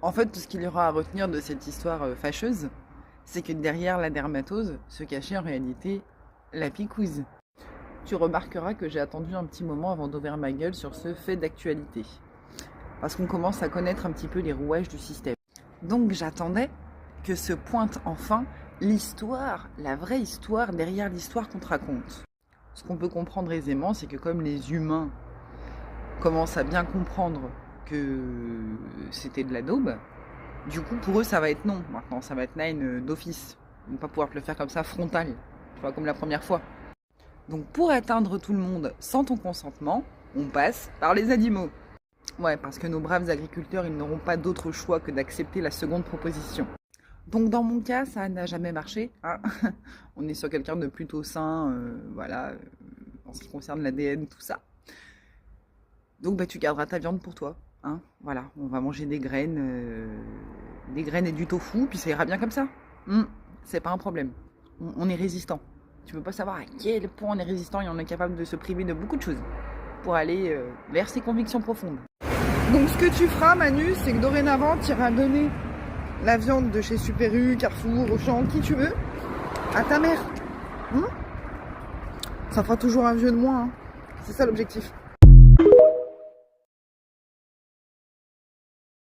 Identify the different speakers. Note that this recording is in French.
Speaker 1: En fait, tout ce qu'il y aura à retenir de cette histoire fâcheuse, c'est que derrière la dermatose se cachait en réalité la picouse. Tu remarqueras que j'ai attendu un petit moment avant d'ouvrir ma gueule sur ce fait d'actualité. Parce qu'on commence à connaître un petit peu les rouages du système. Donc j'attendais que se pointe enfin l'histoire, la vraie histoire derrière l'histoire qu'on te raconte. Ce qu'on peut comprendre aisément, c'est que comme les humains commencent à bien comprendre que c'était de la daube, du coup pour eux ça va être non maintenant, ça va être nine d'office. Ils vont pas pouvoir te le faire comme ça frontal, tu vois, comme la première fois. Donc pour atteindre tout le monde sans ton consentement, on passe par les animaux. Ouais, parce que nos braves agriculteurs, ils n'auront pas d'autre choix que d'accepter la seconde proposition. Donc dans mon cas, ça n'a jamais marché. Hein. On est sur quelqu'un de plutôt sain, voilà, en ce qui concerne l'ADN, tout ça. Donc bah, tu garderas ta viande pour toi. Hein. Voilà, on va manger des graines et du tofu, puis ça ira bien comme ça. C'est pas un problème. On est résistant. Tu veux pas savoir à quel point on est résistant et on est capable de se priver de beaucoup de choses pour aller vers ses convictions profondes. Donc ce que tu feras, Manu, c'est que dorénavant, tu iras donner la viande de chez Super U, Carrefour, Auchan, qui tu veux, à ta mère. Ça fera toujours un vieux de moins. Hein. C'est ça l'objectif.